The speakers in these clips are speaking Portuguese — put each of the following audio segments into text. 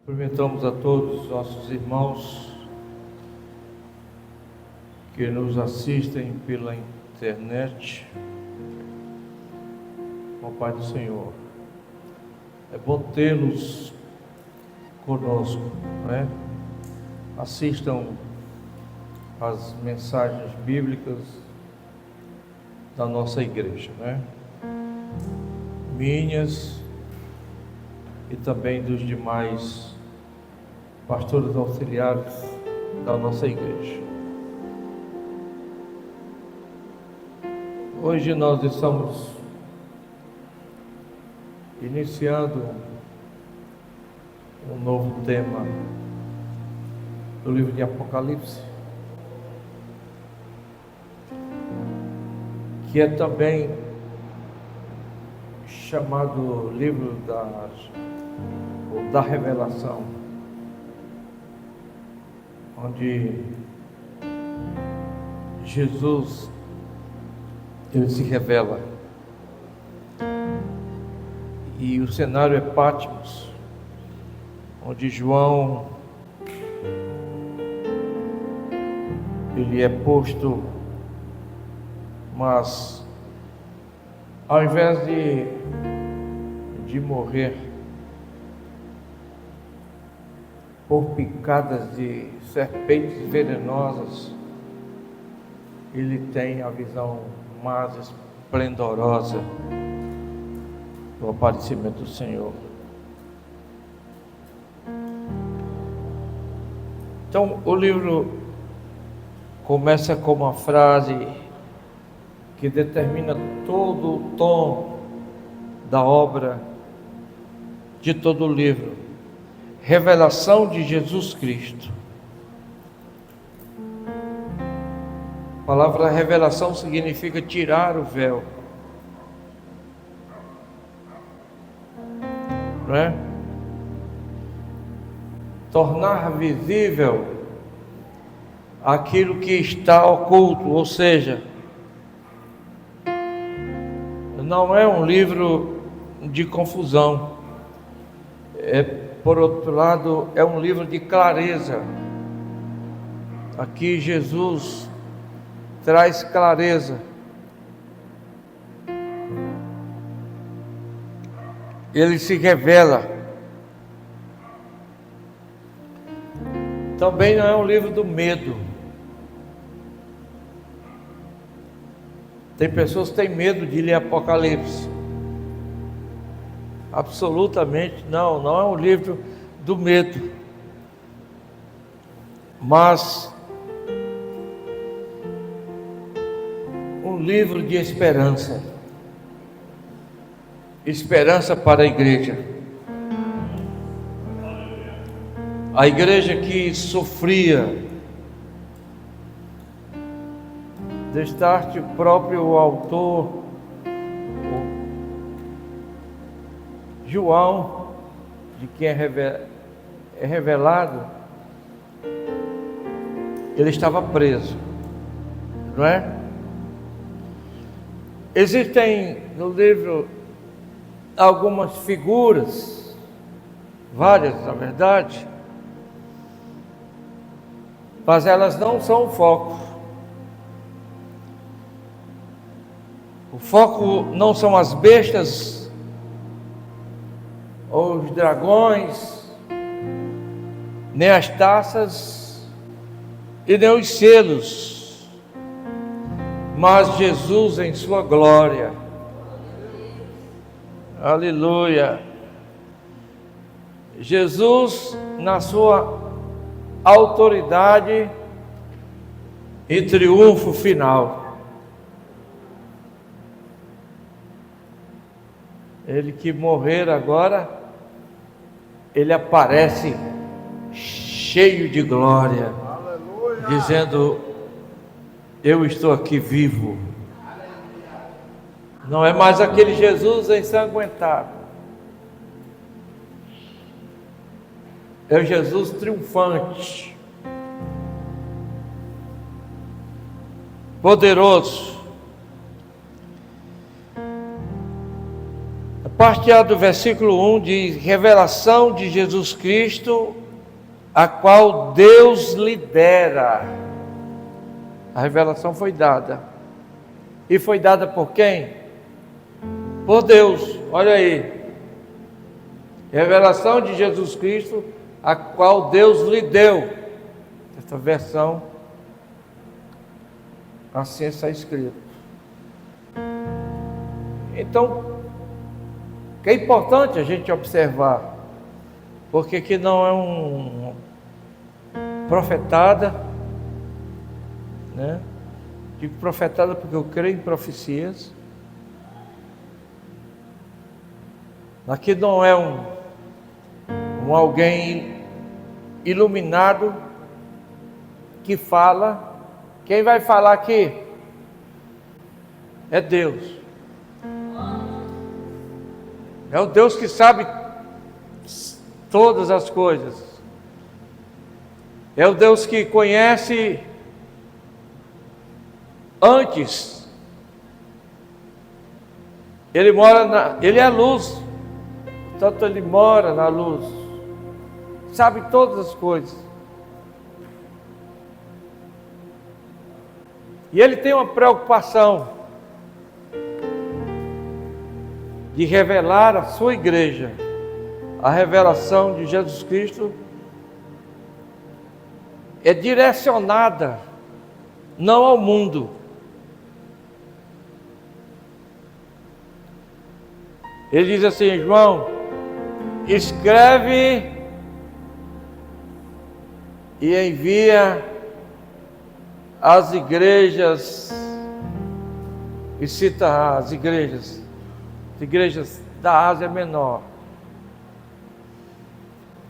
Cumprimentamos a todos os nossos irmãos que nos assistem pela internet. Com a paz do Senhor. É bom tê-los conosco, né? Assistam as mensagens bíblicas da nossa igreja, né? Minhas e também dos demais pastores auxiliares da nossa igreja. Hoje nós estamos iniciando um novo tema do livro de Apocalipse, que é também chamado livro da revelação, onde Jesus ele se revela, e o cenário é Patmos, onde João ele é posto, mas ao invés de morrer por picadas de serpentes venenosas, ele tem a visão mais esplendorosa do aparecimento do Senhor. Então o livro começa com uma frase que determina todo o tom da obra, de todo o livro: revelação de Jesus Cristo. A palavra revelação significa tirar o véu, não é? Tornar visível aquilo que está oculto, ou seja, não é um livro de confusão, por outro lado, é um livro de clareza. Aqui Jesus traz clareza. Ele se revela. Também não é um livro do medo. Tem pessoas que têm medo de ler Apocalipse. Absolutamente não é um livro do medo, mas um livro de esperança. Esperança para a igreja. A igreja que sofria. Destaque o próprio autor, João, de quem é revelado, ele estava preso, não é? Existem no livro algumas figuras, várias na verdade, mas elas não são o foco. O foco não são as bestas ou os dragões, nem as taças e nem os selos, mas Jesus em sua glória. Aleluia. Jesus na sua autoridade e triunfo final. Ele que morrer agora, ele aparece cheio de glória. Aleluia. Dizendo: eu estou aqui vivo. Não é mais aquele Jesus ensanguentado, é o Jesus triunfante, poderoso. parte A do versículo 1 diz: revelação de Jesus Cristo, a qual Deus lhe dera. A revelação foi dada. E foi dada por quem? Por Deus. Olha aí. Revelação de Jesus Cristo, a qual Deus lhe deu. Essa versão, assim está escrito. Então, que é importante a gente observar, porque aqui não é um profetada, né? Digo profetada porque eu creio em profecias. Aqui não é um alguém iluminado que fala. Quem vai falar aqui é Deus. É o Deus que sabe todas as coisas. É o Deus que conhece antes. Ele ele é a luz. Portanto, ele mora na luz. Sabe todas as coisas. E ele tem uma preocupação de revelar a sua igreja. A revelação de Jesus Cristo é direcionada não ao mundo. Ele diz assim: João, escreve e envia às igrejas, e cita as igrejas da Ásia Menor.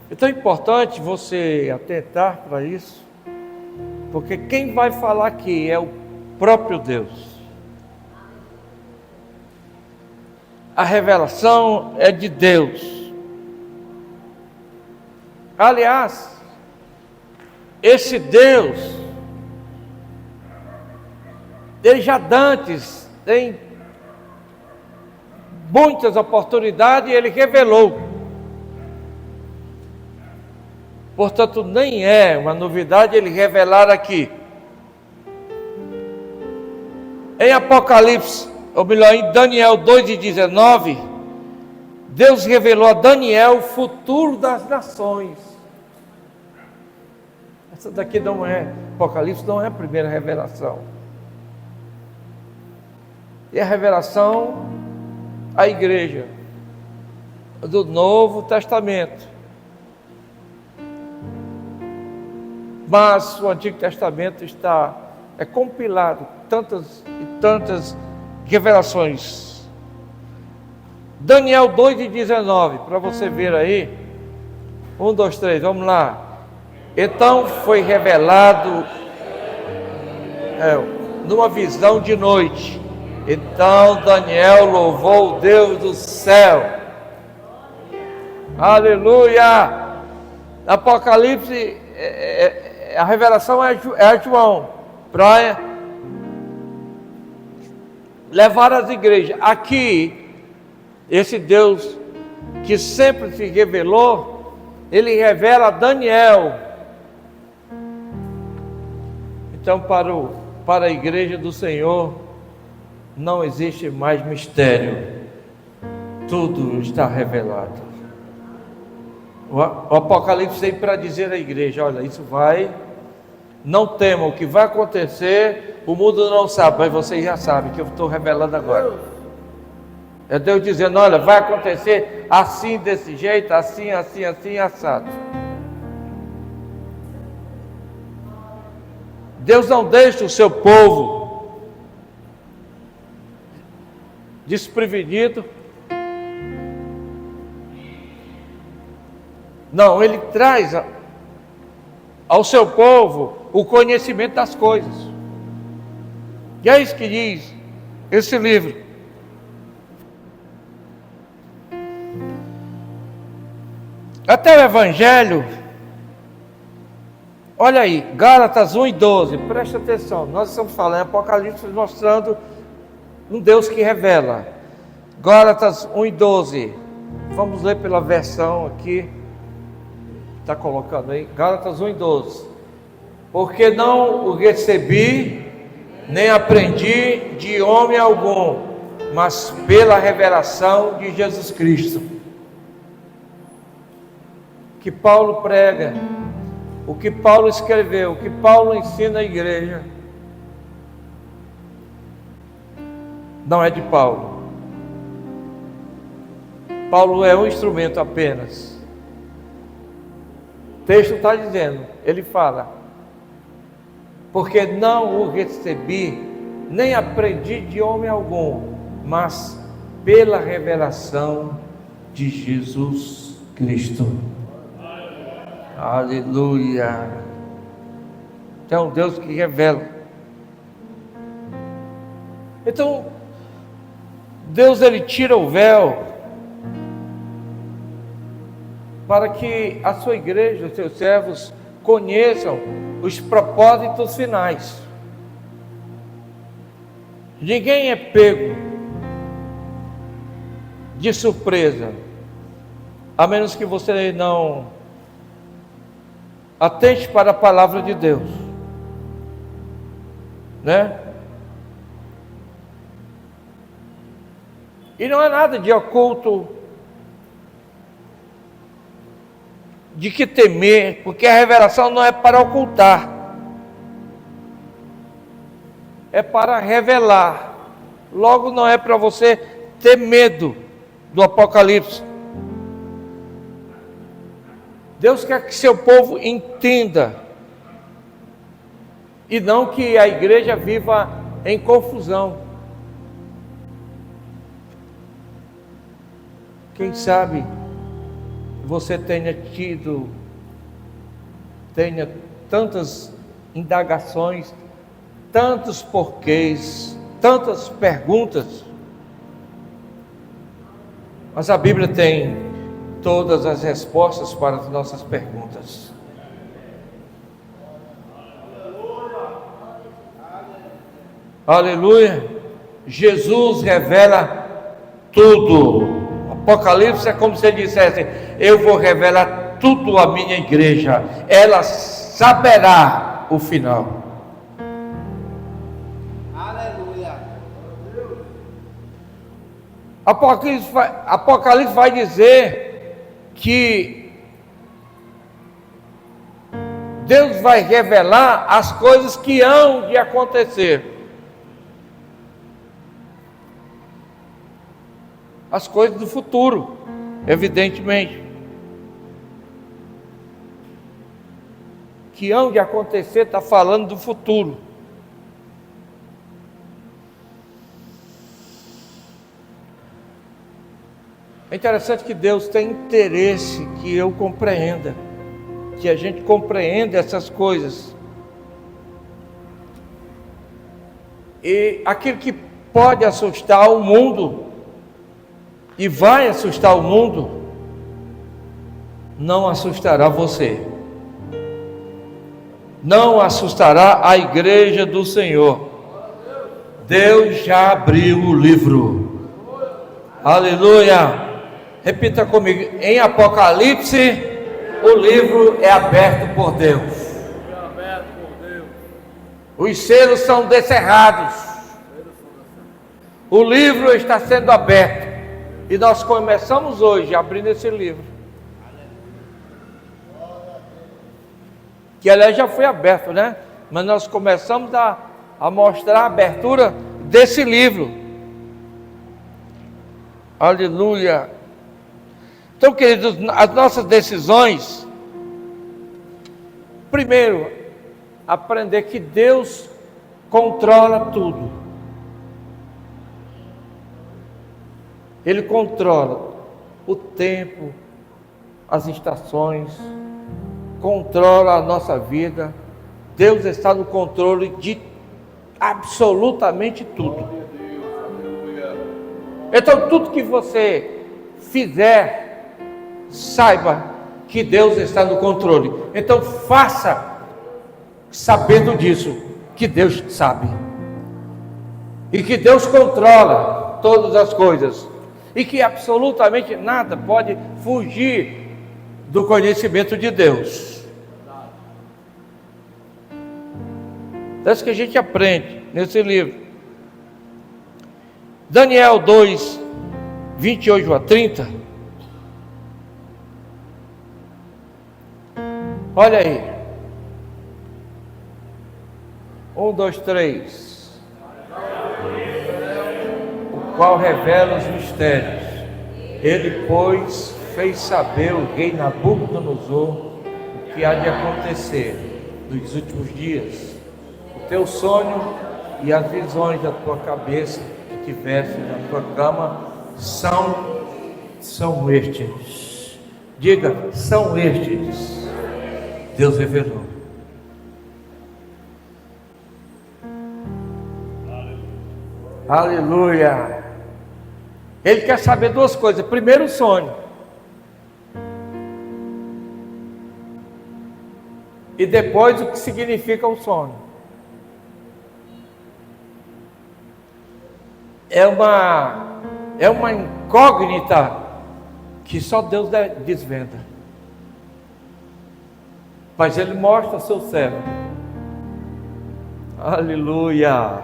Então é importante você atentar para isso, porque quem vai falar aqui é o próprio Deus. A revelação é de Deus. Aliás, esse Deus, ele já dantes, tem muitas oportunidades, ele revelou. Portanto, nem é uma novidade ele revelar aqui. Em Apocalipse, ou melhor, em Daniel 2:19, Deus revelou a Daniel o futuro das nações. Essa daqui não é, Apocalipse não é a primeira revelação. E a revelação à igreja do Novo Testamento. Mas o Antigo Testamento é compilado tantas e tantas revelações. Daniel 2:19, para você ver aí. 1, 2, 3, vamos lá. Então foi revelado numa visão de noite. Então Daniel louvou o Deus do céu. Aleluia! Apocalipse, a revelação é a João, para levar as igrejas. Aqui, esse Deus que sempre se revelou, ele revela a Daniel. Então, para a igreja do Senhor, não existe mais mistério. Tudo está revelado. O Apocalipse vem para dizer à igreja: olha, isso vai, não temam o que vai acontecer, o mundo não sabe, mas vocês já sabem que eu estou revelando agora. É Deus dizendo: olha, vai acontecer assim, desse jeito, assim, assim, assim, assado. Deus não deixa o seu povo desprevenido. Não, ele traz ao seu povo o conhecimento das coisas. E é isso que diz esse livro. Até o Evangelho, olha aí, Gálatas 1:12, presta atenção, nós estamos falando em Apocalipse, mostrando um Deus que revela. Gálatas 1:12. Vamos ler pela versão aqui. Está colocando aí. Gálatas 1:12. Porque não o recebi, nem aprendi de homem algum, mas pela revelação de Jesus Cristo. O que Paulo prega, o que Paulo escreveu, o que Paulo ensina à igreja, não é de Paulo. Paulo é um instrumento apenas. O texto está dizendo, ele fala, porque não o recebi, nem aprendi de homem algum, mas pela revelação de Jesus Cristo. Aleluia. É um Deus que revela. Então, Deus, ele tira o véu para que a sua igreja, os seus servos conheçam os propósitos finais. Ninguém é pego de surpresa, a menos que você não atente para a palavra de Deus, né? E não é nada de oculto, de que temer, porque a revelação não é para ocultar, é para revelar. Logo, não é para você ter medo do Apocalipse. Deus quer que seu povo entenda, e não que a igreja viva em confusão. Quem sabe você tenha tantas indagações, tantos porquês, tantas perguntas, mas a Bíblia tem todas as respostas para as nossas perguntas. Aleluia. Jesus revela tudo. Apocalipse é como se ele dissesse: eu vou revelar tudo à minha igreja, ela saberá o final. Aleluia. Apocalipse vai dizer que Deus vai revelar as coisas que hão de acontecer. As coisas do futuro, evidentemente, que hão de acontecer, está falando do futuro. É interessante que Deus tem interesse que eu compreenda, que a gente compreenda essas coisas. E aquilo que pode assustar o mundo, e vai assustar o mundo, não assustará você, não assustará a igreja do Senhor. Deus já abriu o livro. Aleluia. Repita comigo: em Apocalipse, o livro é aberto por Deus. Os selos são descerrados. O livro está sendo aberto. E nós começamos hoje abrindo esse livro, que aliás já foi aberto, né? Mas nós começamos a mostrar a abertura desse livro. Aleluia. Então, queridos, as nossas decisões, primeiro, aprender que Deus controla tudo. Ele controla o tempo, as estações, controla a nossa vida. Deus está no controle de absolutamente tudo. Então, tudo que você fizer, saiba que Deus está no controle. Então, faça sabendo disso, que Deus sabe. E que Deus controla todas as coisas. e que absolutamente nada pode fugir do conhecimento de Deus. É isso que a gente aprende nesse livro. Daniel 2, 28 a 30. Olha aí. 1, 2, 3. O qual revela os mistérios. Ele, pois, fez saber o rei Nabucodonosor o que há de acontecer nos últimos dias. O teu sonho e as visões da tua cabeça que tiveste na tua cama são estes. Diga, são estes. Deus revelou. Aleluia. Ele quer saber duas coisas. Primeiro, o sonho. E depois, o que significa o sonho. É uma incógnita que só Deus desvenda. Mas Ele mostra ao seu servo. Aleluia.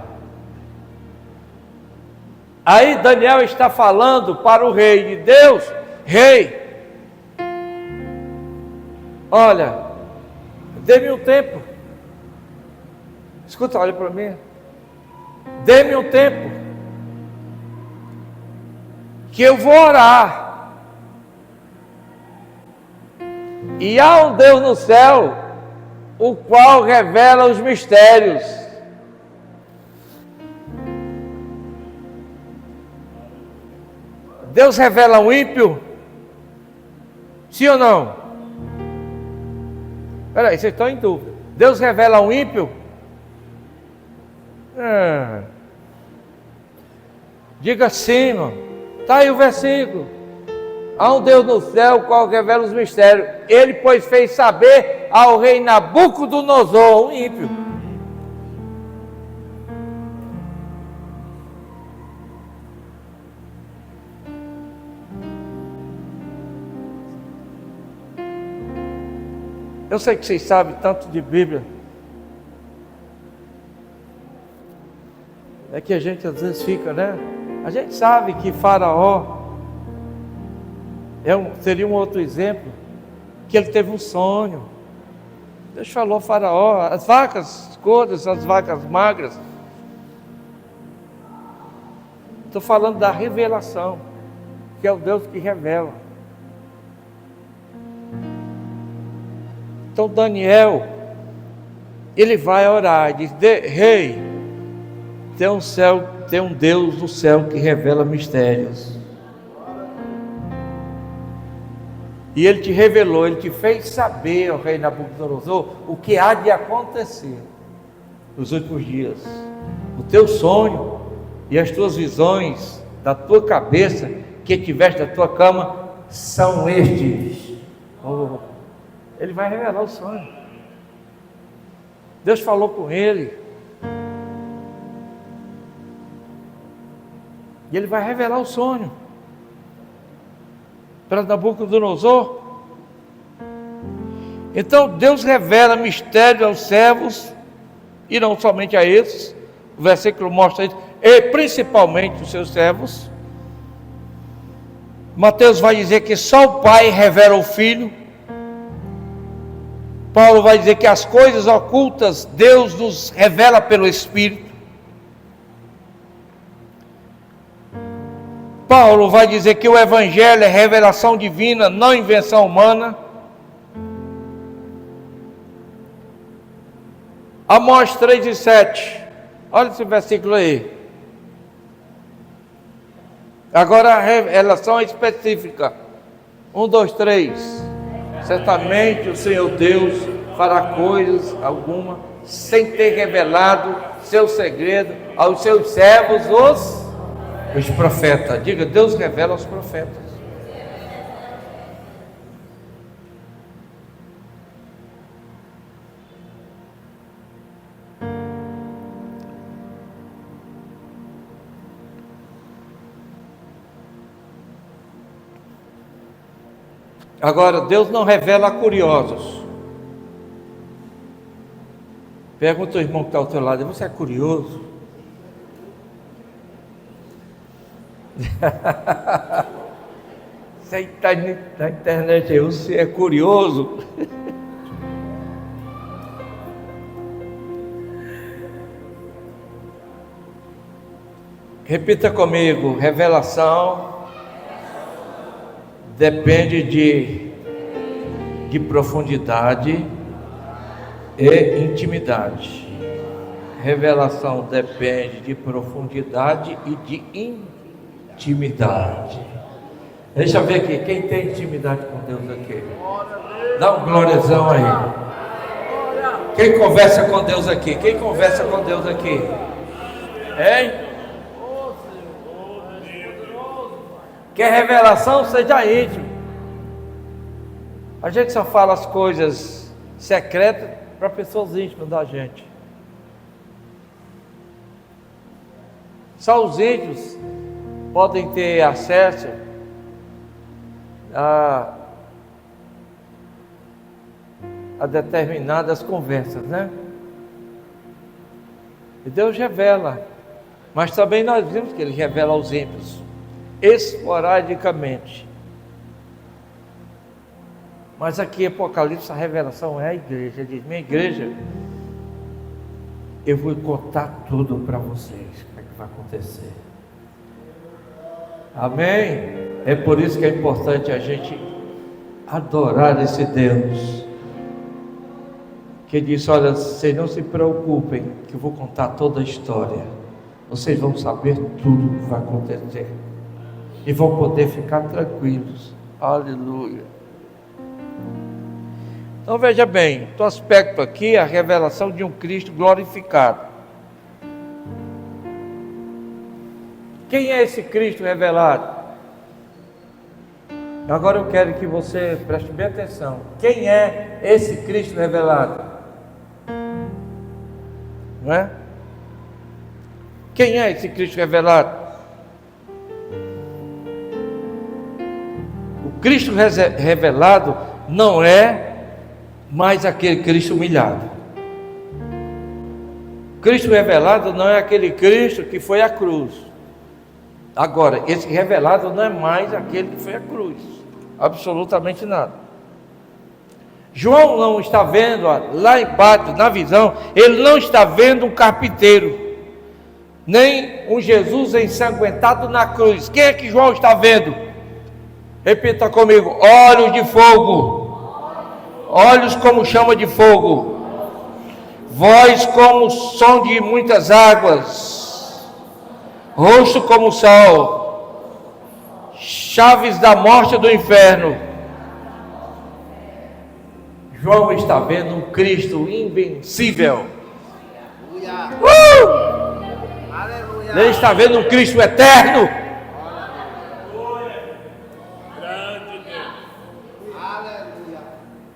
Aí Daniel está falando para o rei de Deus: rei, olha, dê-me um tempo. Escuta, olha para mim. Dê-me um tempo, que eu vou orar. E há um Deus no céu, o qual revela os mistérios. Deus revela um ímpio? Sim ou não? Espera aí, vocês estão em dúvida. Deus revela um ímpio? Diga sim, irmão. Está aí o versículo. Há um Deus no céu, o qual revela os mistérios. Ele, pois, fez saber ao rei Nabucodonosor, um ímpio. Eu sei que vocês sabem tanto de Bíblia. É que a gente às vezes fica, né? A gente sabe que Faraó seria um outro exemplo, que ele teve um sonho. Deus falou a Faraó, as vacas gordas, as vacas magras. Estou falando da revelação, que é o Deus que revela. Então Daniel, ele vai orar e diz: rei, tem um Deus no céu que revela mistérios. E ele te revelou, ele te fez saber, ó rei Nabucodonosor, o que há de acontecer nos últimos dias. O teu sonho e as tuas visões da tua cabeça que tiveste da tua cama são estes. Ele vai revelar o sonho. Deus falou com ele. E ele vai revelar o sonho para Nabucodonosor. Então Deus revela mistério aos servos, e não somente a esses. O versículo mostra isso, e principalmente os seus servos. Mateus vai dizer que só o Pai revela o Filho. Paulo vai dizer que as coisas ocultas Deus nos revela pelo Espírito. Paulo vai dizer que o Evangelho é revelação divina, não invenção humana. Amós 3:7. Olha esse versículo aí. Agora a revelação é específica. 1, 2, 3. Certamente o Senhor Deus fará coisas alguma sem ter revelado seu segredo aos seus servos, os profetas. Diga, Deus revela aos profetas. Agora, Deus não revela a curiosos. Pergunta ao irmão que está ao teu lado: você é curioso? Você está na internet aí, você é curioso? Repita comigo: revelação depende de profundidade e intimidade. Revelação depende de profundidade e de intimidade. Deixa eu ver aqui, quem tem intimidade com Deus aqui? Dá um glóriazão aí. Quem conversa com Deus aqui? Quem conversa com Deus aqui? Hein? Quer revelação? Seja íntimo. A gente só fala as coisas secretas para pessoas íntimas da gente. Só os íntimos podem ter acesso a determinadas conversas, né? E Deus revela, mas também nós vimos que Ele revela aos ímpios, esporadicamente. Mas aqui em Apocalipse a revelação é a igreja. Ele diz: minha igreja, eu vou contar tudo para vocês, como é que vai acontecer. Amém? É por isso que é importante a gente adorar esse Deus que disse: olha, vocês não se preocupem, que eu vou contar toda a história, vocês vão saber tudo o que vai acontecer e vão poder ficar tranquilos. Aleluia. Então veja bem, o aspecto aqui é a revelação de um Cristo glorificado. Quem é esse Cristo revelado? Agora eu quero que você preste bem atenção. Quem é esse Cristo revelado? Não é? Quem é esse Cristo revelado? O Cristo revelado não é mais aquele Cristo humilhado. Cristo revelado não é aquele Cristo que foi à cruz. Agora, esse revelado não é mais aquele que foi à cruz. Absolutamente nada. João não está vendo lá embaixo, na visão, ele não está vendo um carpinteiro, nem um Jesus ensanguentado na cruz. Quem é que João está vendo? Repita comigo: olhos de fogo, olhos como chama de fogo, voz como som de muitas águas, rosto como o sol, chaves da morte e do inferno. João está vendo um Cristo invencível. Ele está vendo um Cristo eterno.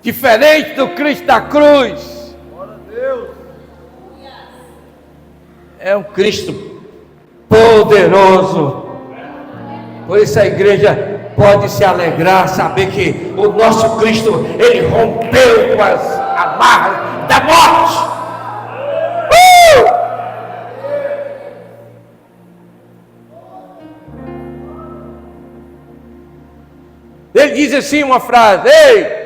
Diferente do Cristo da cruz. É um Cristo poderoso. Por isso a igreja pode se alegrar, saber que o nosso Cristo, Ele rompeu com as amarras da morte. Ele diz assim uma frase: ei,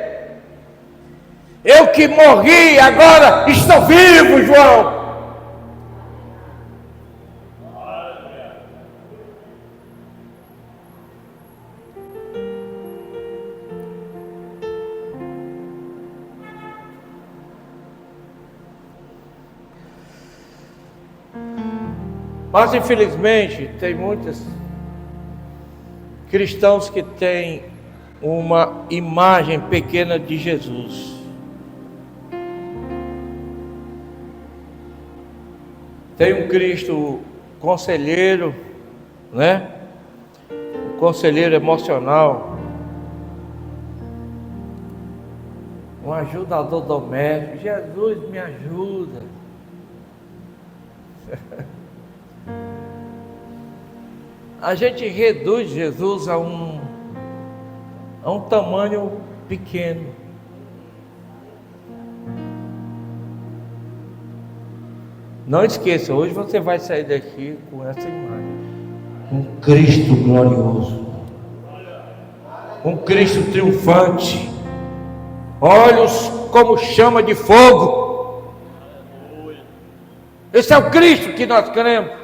eu que morri, agora estou vivo, João. Mas infelizmente tem muitos cristãos que têm uma imagem pequena de Jesus. Tem um Cristo conselheiro, né? Um conselheiro emocional, um ajudador doméstico. Jesus me ajuda. A gente reduz Jesus a um tamanho pequeno. Não esqueça, hoje você vai sair daqui com essa imagem. Um Cristo glorioso. Um Cristo triunfante. Olhos como chama de fogo. Esse é o Cristo que nós cremos.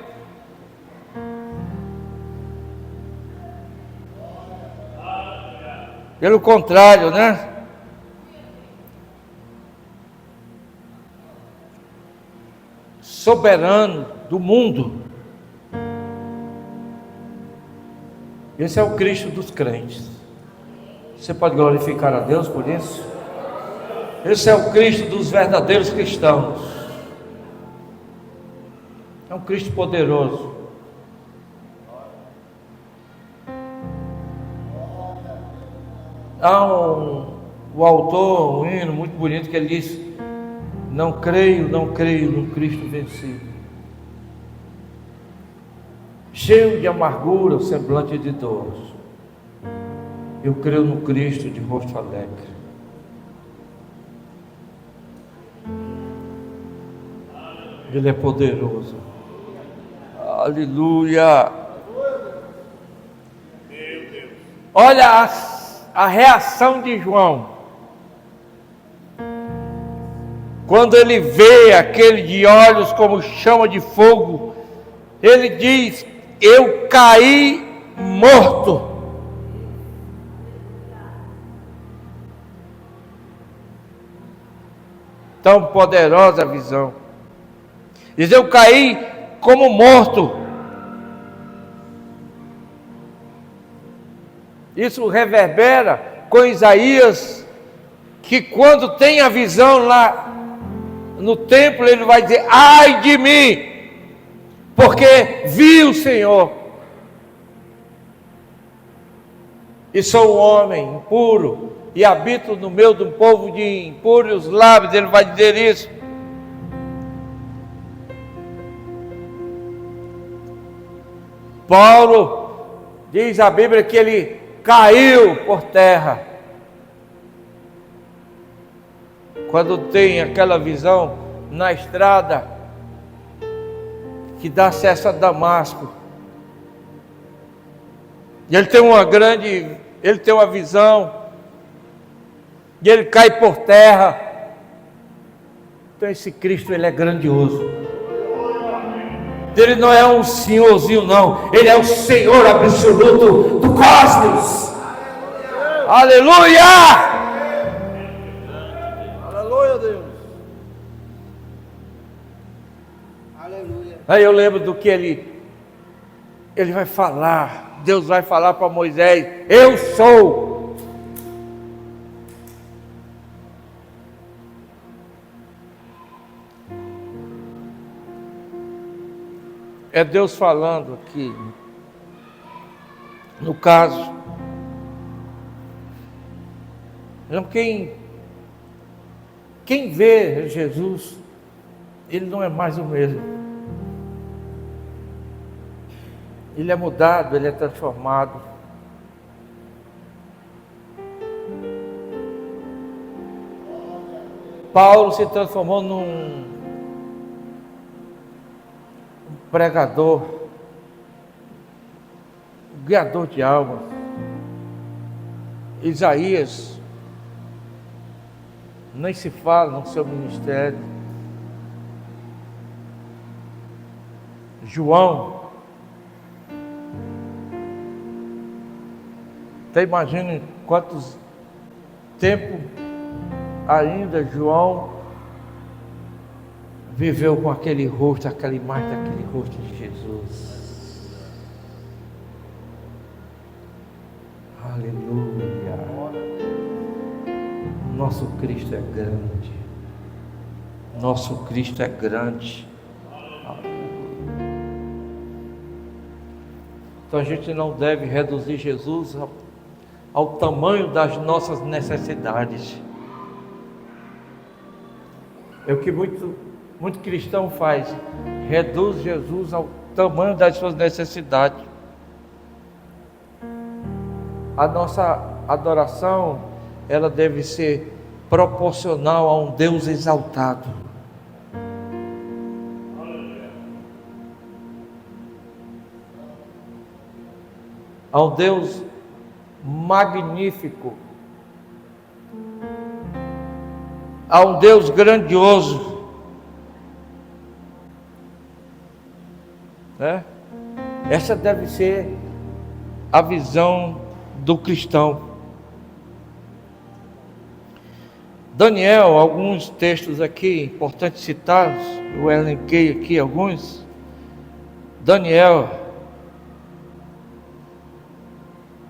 Pelo contrário, né? Soberano do mundo. Esse é o Cristo dos crentes. Você pode glorificar a Deus por isso? Esse é o Cristo dos verdadeiros cristãos. É um Cristo poderoso. Há o autor, um hino muito bonito que ele diz: não creio no Cristo vencido. Cheio de amargura, o semblante de dor. Eu creio no Cristo de rosto alegre. Ele é poderoso. Aleluia. Olha a reação de João. Quando ele vê aquele de olhos como chama de fogo, ele diz: eu caí morto. Tão poderosa a visão. Diz: eu caí como morto. Isso reverbera com Isaías, que quando tem a visão lá no templo, ele vai dizer: ai de mim, porque vi o Senhor, e sou um homem impuro, e habito no meio de um povo de impuros lábios. Ele vai dizer isso. Paulo diz a Bíblia que ele caiu por terra quando tem aquela visão na estrada que dá acesso a Damasco. E ele tem uma visão, e ele cai por terra. Então esse Cristo, ele é grandioso. Ele não é um senhorzinho, não. Ele é o Senhor absoluto do cosmos. Aleluia! Aleluia, Deus. Aleluia. Aí eu lembro do que ele vai falar. Deus vai falar para Moisés: eu sou. É Deus falando aqui. No caso, quem vê Jesus, ele não é mais o mesmo. Ele é mudado, ele é transformado. Paulo se transformou num pregador, guiador de almas. Isaías, nem se fala no seu ministério. João, até imagine quantos tempo ainda João viveu com aquele rosto, aquela imagem daquele rosto de Jesus. Aleluia. Nosso Cristo é grande. Nosso Cristo é grande. Então a gente não deve reduzir Jesus ao tamanho das nossas necessidades. É o que muito cristão faz: reduz Jesus ao tamanho das suas necessidades. A nossa adoração ela deve ser proporcional a um Deus exaltado. A um Deus magnífico, a um Deus grandioso, né? Essa deve ser a visão do cristão. Daniel, alguns textos aqui importantes citados, eu elenquei aqui alguns. Daniel,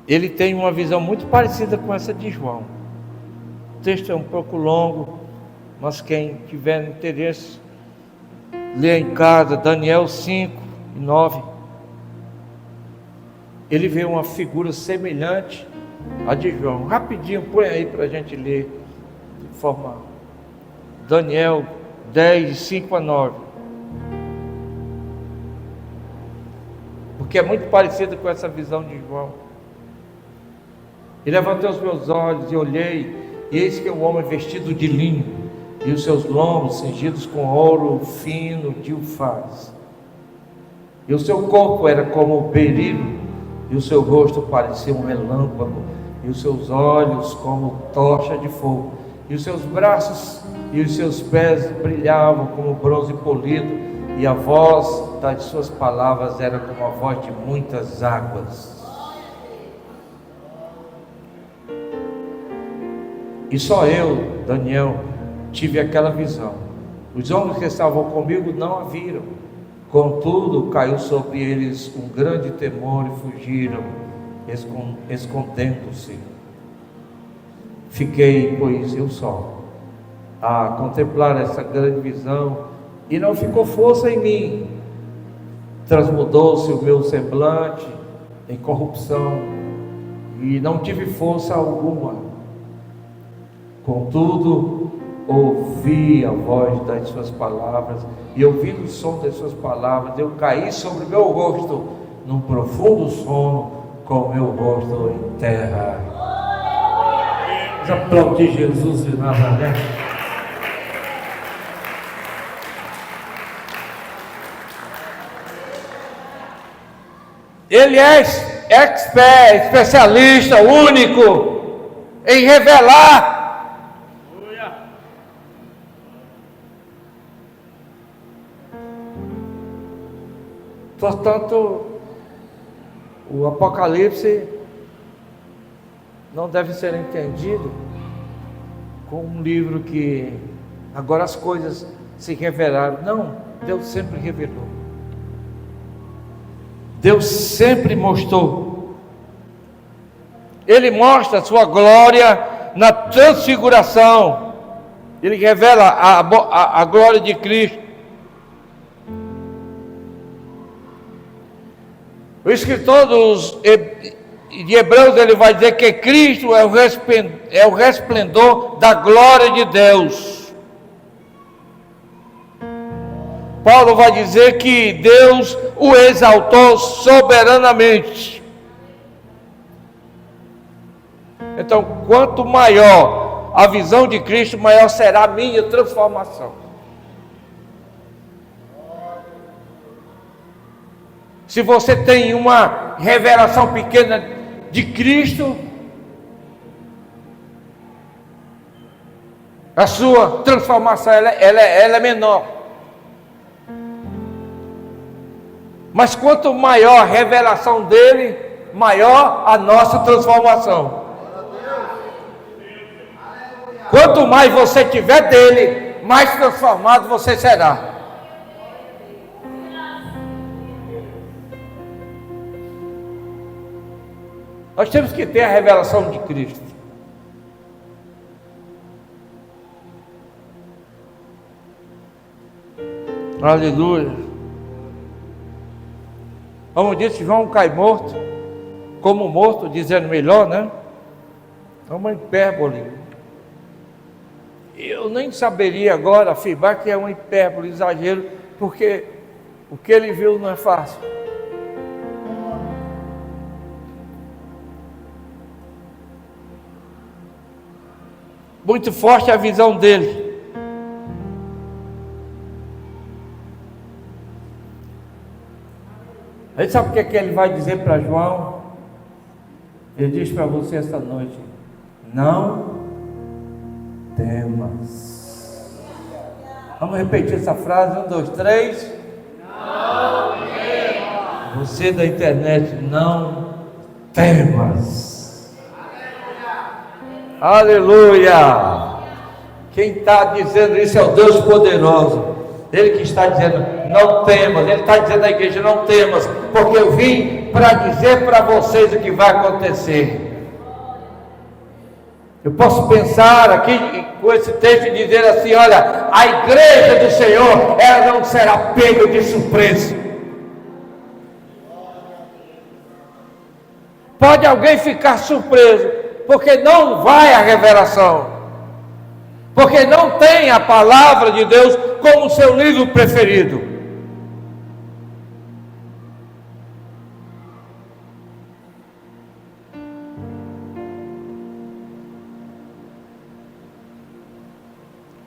ele tem uma visão muito parecida com essa de João. O texto é um pouco longo, mas quem tiver interesse, lê em casa, Daniel 5 e 9. Ele vê uma figura semelhante à de João. Rapidinho, põe aí para a gente ler de forma. Daniel 10, 5 a 9. Porque é muito parecido com essa visão de João. E levantei os meus olhos e olhei, e eis que um homem vestido de linho, e os seus lombos cingidos com ouro fino de ufaz. E o seu corpo era como berilo, e o seu rosto parecia um relâmpago, e os seus olhos como tocha de fogo, e os seus braços e os seus pés brilhavam como bronze polido, e a voz das suas palavras era como a voz de muitas águas. E só eu, Daniel, tive aquela visão. Os homens que estavam comigo não a viram. Contudo, caiu sobre eles um grande temor e fugiram, escondendo-se. Fiquei, pois, eu só, a contemplar essa grande visão, e não ficou força em mim. Transmudou-se o meu semblante em corrupção, e não tive força alguma. Contudo, ouvi a voz das suas palavras, e ouvindo o som das suas palavras, eu caí sobre o meu rosto, num profundo sono, com o meu rosto em terra. Vamos aplaudir Jesus de Nazaré. Ele é expert, especialista, único em revelar. Portanto, o Apocalipse não deve ser entendido como um livro que agora as coisas se revelaram. Não, Deus sempre revelou. Deus sempre mostrou. Ele mostra a sua glória na transfiguração. Ele revela a glória de Cristo. O escritor de Hebreus, ele vai dizer que Cristo é o resplendor da glória de Deus. Paulo vai dizer que Deus o exaltou soberanamente. Então, quanto maior a visão de Cristo, maior será a minha transformação. Se você tem uma revelação pequena de Cristo, a sua transformação ela é menor. Mas quanto maior a revelação dele, maior a nossa transformação. Quanto mais você tiver dele, mais transformado você será. Nós temos que ter a revelação de Cristo. Aleluia. Como disse, João cai morto, como morto, dizendo melhor, né? É uma hipérbole. Eu nem saberia agora afirmar que é uma hipérbole, exagero, porque o que ele viu não é fácil. muito forte a visão dele. Aí sabe o que é que ele vai dizer para João? Ele diz para você esta noite: não temas. Vamos repetir essa frase, 1, 2, 3. Não temas. Você da internet, não temas. Aleluia. Quem está dizendo isso é o Deus poderoso. Ele que está dizendo, não temas. Ele está dizendo à igreja, não temas, porque eu vim para dizer para vocês o que vai acontecer. Eu posso pensar aqui com esse texto e dizer assim: olha, a igreja do Senhor, ela não será pega de surpresa. Pode alguém ficar surpreso, porque não vai a revelação, porque não tem a palavra de Deus como seu livro preferido.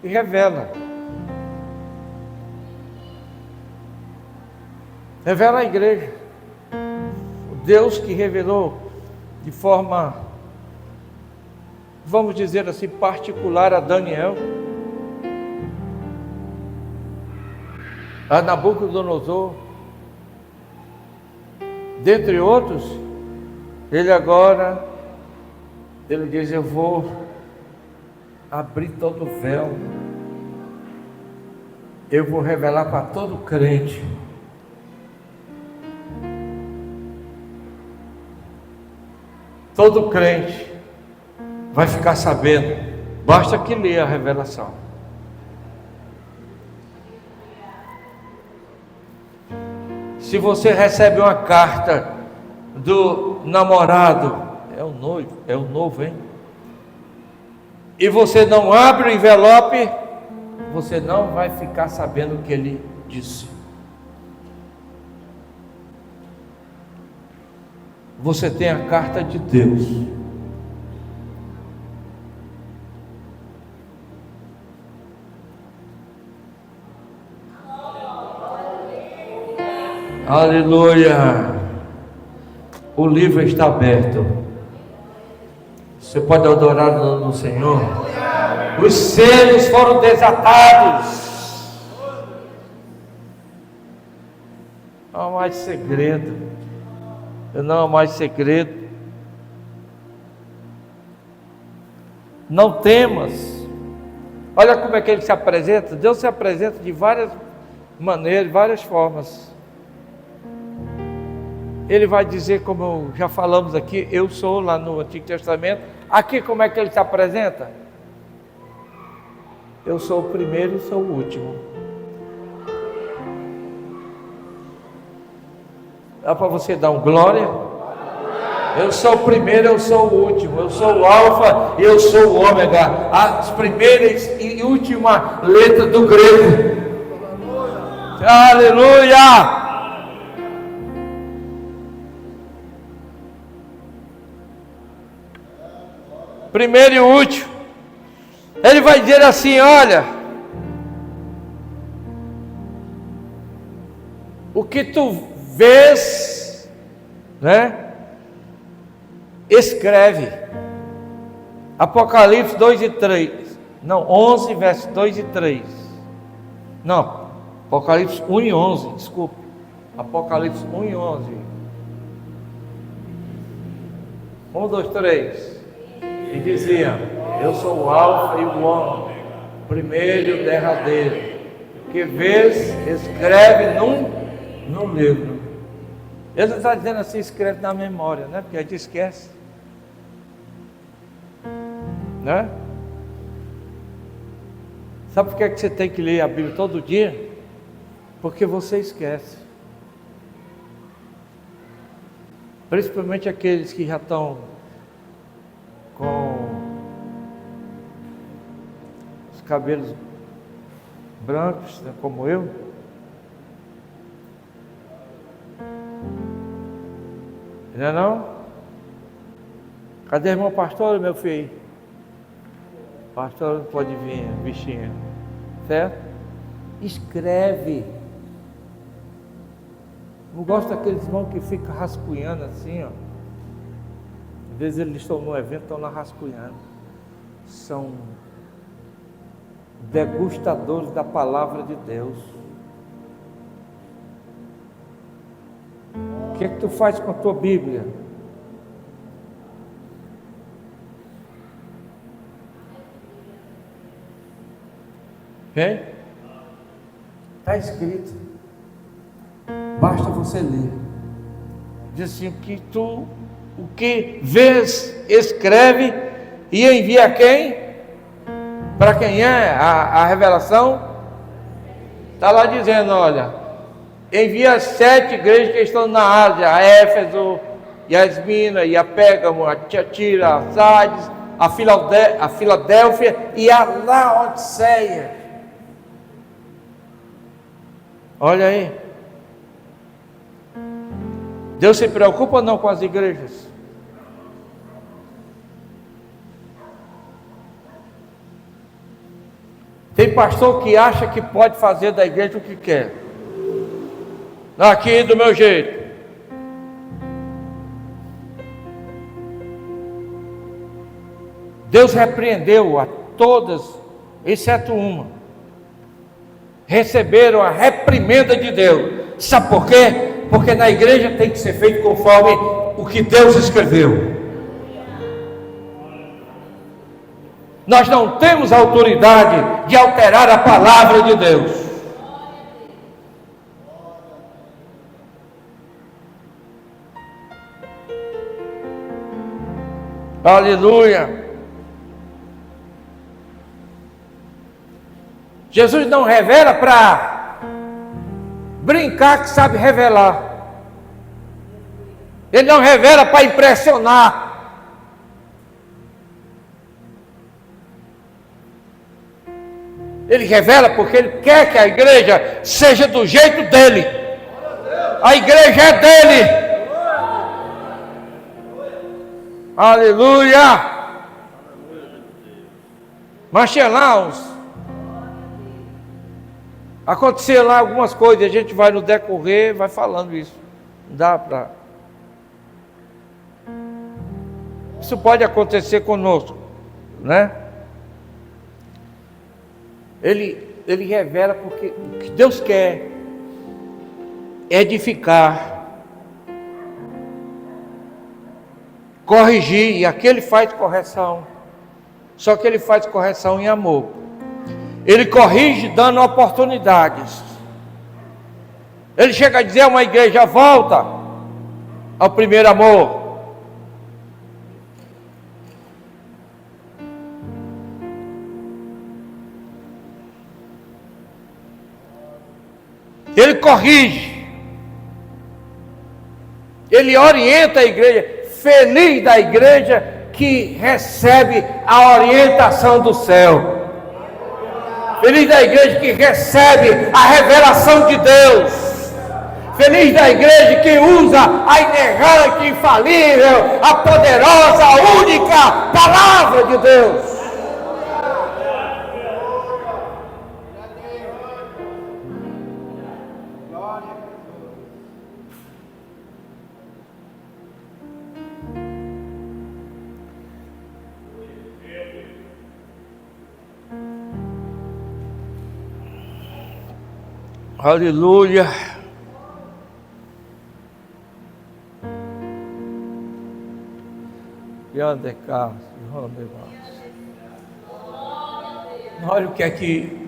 E revela a igreja, o Deus que revelou de forma, vamos dizer assim, particular a Daniel, a Nabucodonosor, dentre outros. Ele agora, ele diz: eu vou abrir todo o véu, eu vou revelar para todo crente. Todo crente vai ficar sabendo, basta que leia a revelação. Se você recebe uma carta do namorado, é o noivo, hein? E você não abre o envelope, você não vai ficar sabendo o que ele disse. Você tem a carta de Deus. Aleluia! O livro está aberto. Você pode adorar o nome do Senhor. Os selos foram desatados. Não há mais segredo. Não há mais segredo. Não temas. Olha como é que ele se apresenta. Deus se apresenta de várias maneiras, várias formas. Ele vai dizer, como já falamos aqui, eu sou, lá no Antigo Testamento. Aqui como é que ele se apresenta? Eu sou o primeiro e sou o último. Dá para você dar um glória? Eu sou o primeiro, eu sou o último. Eu sou o alfa e eu sou o ômega. As primeiras e última letra do grego. Aleluia! Primeiro e último. Ele vai dizer assim: olha, o que tu vês, né? Escreve. Apocalipse 2 e 3. Não, 11, versos 2 e 3. Não, Apocalipse 1 e 11, desculpe. Apocalipse 1 e 11. 1, 2, 3. E dizia: eu sou o alfa e o ômega, primeiro e o derradeiro. Que vês, escreve num livro. Ele não está dizendo assim, escreve na memória, né? Porque a gente esquece, né? Sabe por que você tem que ler a Bíblia todo dia? Porque você esquece. Principalmente aqueles que já estão com os cabelos brancos, né, como eu. Não é não? Cadê a irmã pastora, meu filho? Pastor, não pode vir, bichinha. Certo? Escreve. Não gosto daqueles irmãos que ficam rascunhando assim, ó. Às vezes eles estão no evento, estão lá rascunhando. São degustadores da palavra de Deus. O que é que tu faz com a tua Bíblia? Está escrito. Basta você ler. Diz assim, o que vês, escreve e envia a quem? Para quem é a revelação? Está lá dizendo, olha, envia as 7 igrejas que estão na Ásia, a Éfeso, e a Esmina, e a Pérgamo, a Tiatira, a Sardes, a Filadélfia e a Laodiceia. Olha aí. Deus se preocupa ou não com as igrejas? Tem pastor que acha que pode fazer da igreja o que quer. Aqui do meu jeito. Deus repreendeu a todas, exceto uma. Receberam a reprimenda de Deus. Sabe por quê? Porque na igreja tem que ser feito conforme o que Deus escreveu. Nós não temos autoridade de alterar a palavra de Deus. Aleluia. Jesus não revela para brincar que sabe revelar. Ele não revela para impressionar. Ele revela porque Ele quer que a igreja seja do jeito dEle. A igreja é dEle. Aleluia. Mas tinha lá aconteceu lá algumas coisas, a gente vai no decorrer, vai falando isso. Não dá para. Isso pode acontecer conosco, né? Ele revela porque o que Deus quer é edificar, corrigir, e aqui Ele faz correção. Só que Ele faz correção em amor. Ele corrige dando oportunidades. Ele chega a dizer a uma igreja: volta ao primeiro amor. Ele corrige. Ele orienta a igreja. Feliz da igreja que recebe a orientação do céu. Feliz da igreja que recebe a revelação de Deus. Feliz da igreja que usa a inerrante, infalível, a poderosa, a única palavra de Deus. Aleluia.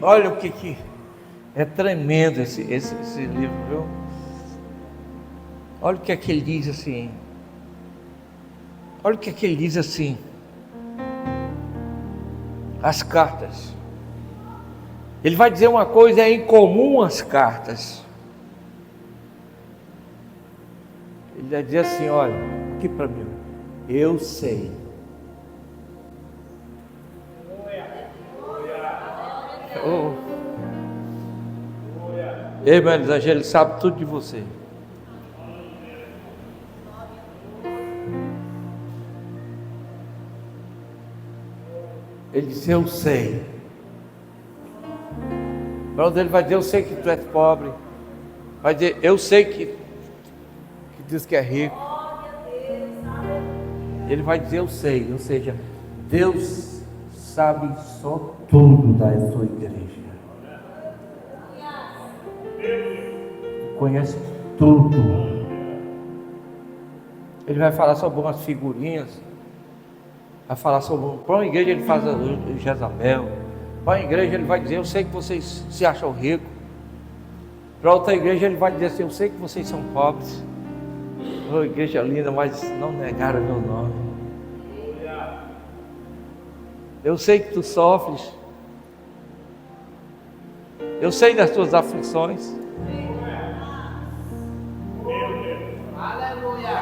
Olha o que é tremendo esse livro, viu? Olha o que é que ele diz assim. Olha o que é que ele diz assim. As cartas. Ele vai dizer uma coisa, é incomum as cartas. Ele vai dizer assim, olha, aqui para mim, eu sei. Oh. Ei, meu Deus, ele sabe tudo de você. Ele disse, eu sei. Para onde ele vai dizer, eu sei que tu és pobre. Vai dizer, eu sei que diz que é rico. Ele vai dizer, eu sei. Ou seja, Deus sabe só tudo da sua igreja. Conhece tudo. Ele vai falar sobre umas figurinhas. Vai falar sobre. Para uma igreja ele faz o Jezabel. Para uma igreja ele vai dizer, eu sei que vocês se acham ricos. Para outra igreja ele vai dizer assim, eu sei que vocês são pobres. Oh, igreja linda, mas não negaram meu nome. Eu sei que tu sofres. Eu sei das tuas aflições. Aleluia.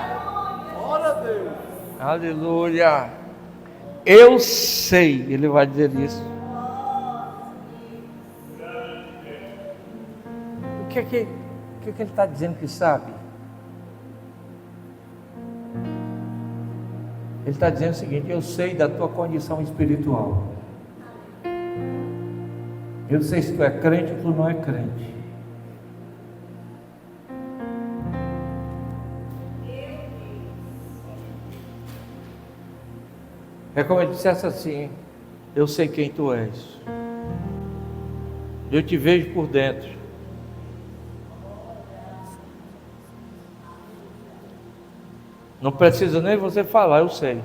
Glória a Deus. Aleluia. Eu sei, ele vai dizer isso. O que é que ele está dizendo que sabe? Ele está dizendo o seguinte, eu sei da tua condição espiritual. Eu sei se tu é crente ou tu não é crente. É como ele dissesse assim, eu sei quem tu és. Eu te vejo por dentro. Não precisa nem você falar, eu sei.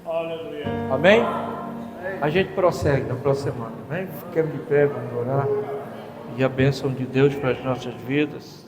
Aleluia. Amém? A gente prossegue na próxima semana. Amém? Fiquemos de pé, vamos orar. E a bênção de Deus para as nossas vidas.